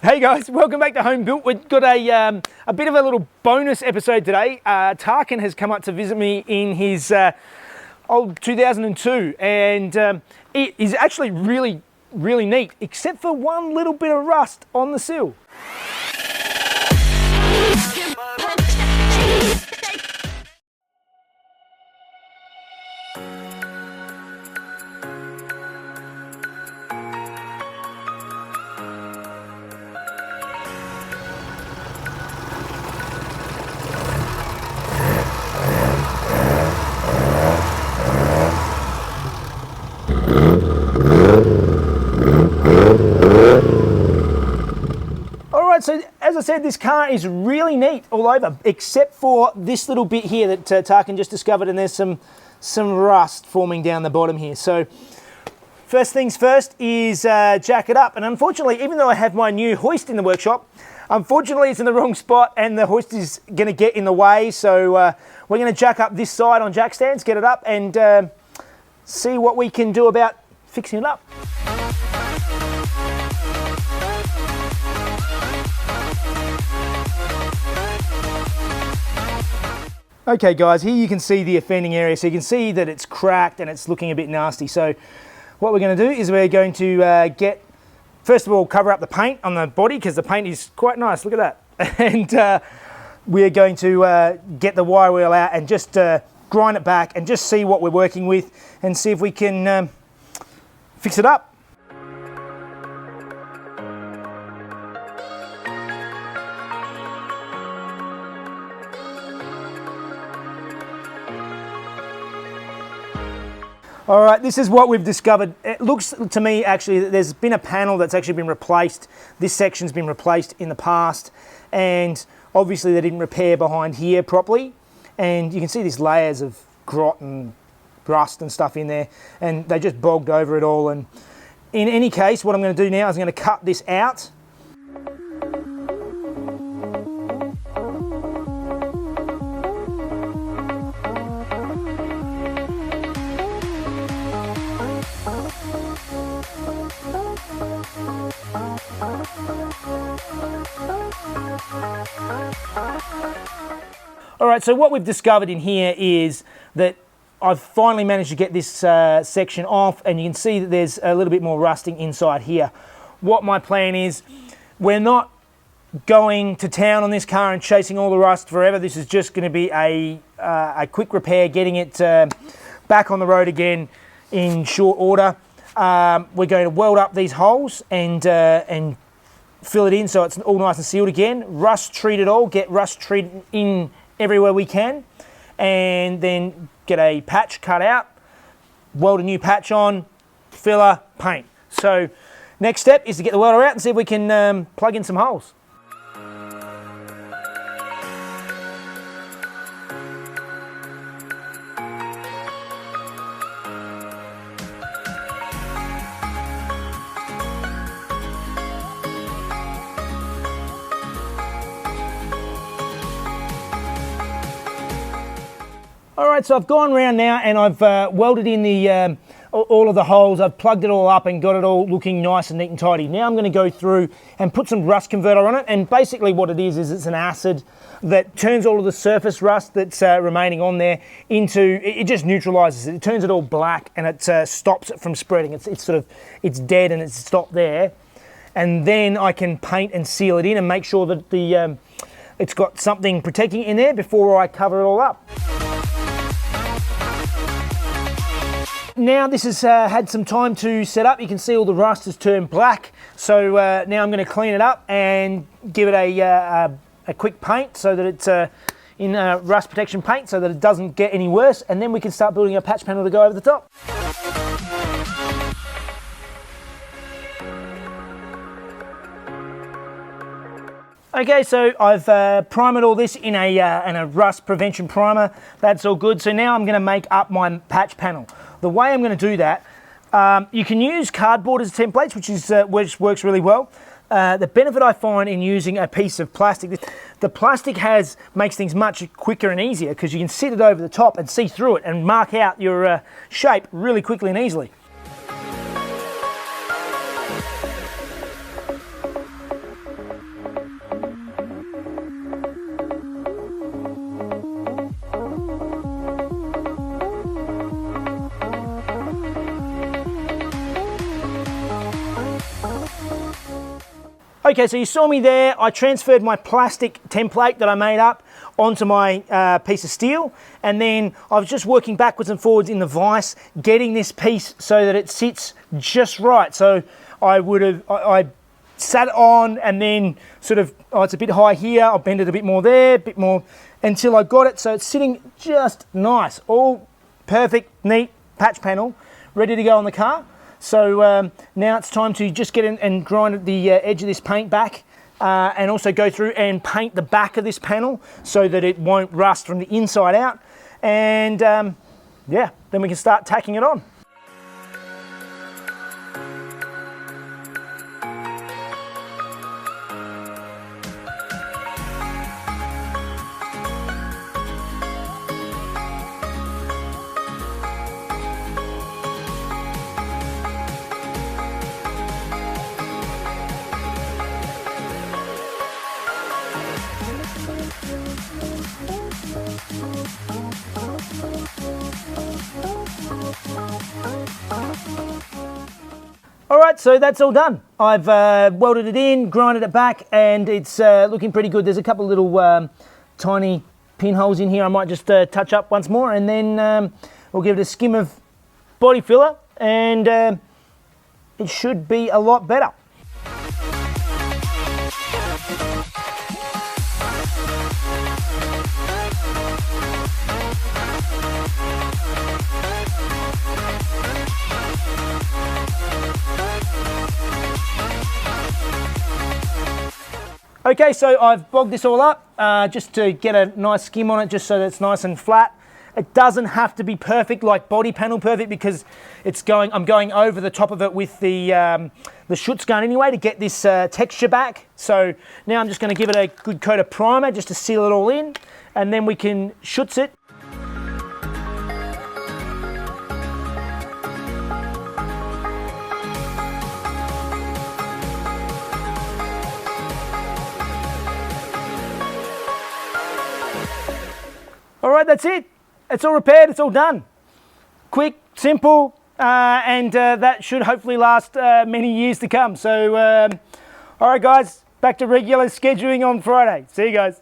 Hey guys, welcome back to Home Built. We've got a bit of a little bonus episode today. Tarkin has come up to visit me in his old 2002 and it is actually really neat, except for one little bit of rust on the sill. Alright, so as I said, this car is really neat all over, except for this little bit here that Tarkin just discovered, and there's some rust forming down the bottom here. So first things first is jack it up, and unfortunately, even though I have my new hoist in the workshop, unfortunately it's in the wrong spot and the hoist is going to get in the way. So we're going to jack up this side on jack stands, get it up, and see what we can do about fixing it up. Okay guys, here you can see the offending area, so you can see that it's cracked and it's looking a bit nasty. So what we're going to do is we're going to first of all, cover up the paint on the body, because the paint is quite nice, look at that. And we're going to get the wire wheel out and just grind it back and just see what we're working with and see if we can fix it up. All right, this is what we've discovered. It looks to me actually that there's been a panel that's actually been replaced. This section's been replaced in the past, and obviously they didn't repair behind here properly. And you can see these layers of grot and rust and stuff in there, and they just bogged over it all. And in any case, what I'm going to do now is I'm going to cut this out. All right, so what we've discovered in here is that I've finally managed to get this section off, and you can see that there's a little bit more rusting inside here. What my plan is, we're not going to town on this car and chasing all the rust forever. This is just going to be a quick repair, getting it back on the road again in short order. We're going to weld up these holes and fill it in so it's all nice and sealed again. Rust treat it all, get rust treated in everywhere we can, and then get a patch cut out, weld a new patch on, filler, paint. So next step is to get the welder out and see if we can plug in some holes. All right, so I've gone around now and I've welded in the all of the holes. I've plugged it all up and got it all looking nice and neat and tidy. Now I'm going to go through and put some rust converter on it, and basically what it is it's an acid that turns all of the surface rust that's remaining on there into, it just neutralizes it. It turns it all black and it stops it from spreading. It's dead and it's stopped there. And then I can paint and seal it in and make sure that it's got something protecting it in there before I cover it all up. Now this has had some time to set up. You can see all the rust has turned black. So now I'm going to clean it up and give it a quick paint so that it's in rust protection paint so that it doesn't get any worse. And then we can start building a patch panel to go over the top. Okay, so I've primed all this in a rust prevention primer. That's all good. So now I'm going to make up my patch panel. The way I'm going to do that, you can use cardboard as templates, which works really well. The benefit I find in using a piece of plastic, the plastic makes things much quicker and easier because you can sit it over the top and see through it and mark out your shape really quickly and easily. Okay, so you saw me there. I transferred my plastic template that I made up onto my piece of steel, and then I was just working backwards and forwards in the vise, getting this piece so that it sits just right. So I sat it on, and then sort of, oh, it's a bit high here, I'll bend it a bit more there, a bit more, until I got it so it's sitting just nice, all perfect, neat patch panel, ready to go on the car. So now it's time to just get in and grind the edge of this paint back, and also go through and paint the back of this panel so that it won't rust from the inside out. And yeah, then we can start tacking it on. All right, so that's all done. I've welded it in, grinded it back, and it's looking pretty good. There's a couple of little tiny pinholes in here I might just touch up once more, and then we'll give it a skim of body filler, and it should be a lot better. Okay, so I've bogged this all up just to get a nice skim on it, just so that it's nice and flat. It doesn't have to be perfect, like body panel perfect, because I'm going over the top of it with the Schutz gun anyway to get this texture back. So now I'm just going to give it a good coat of primer just to seal it all in, and then we can Schutz it. All right, that's it. It's all repaired, it's all done. Quick, simple, and that should hopefully last many years to come. So, all right guys, back to regular scheduling on Friday. See you guys.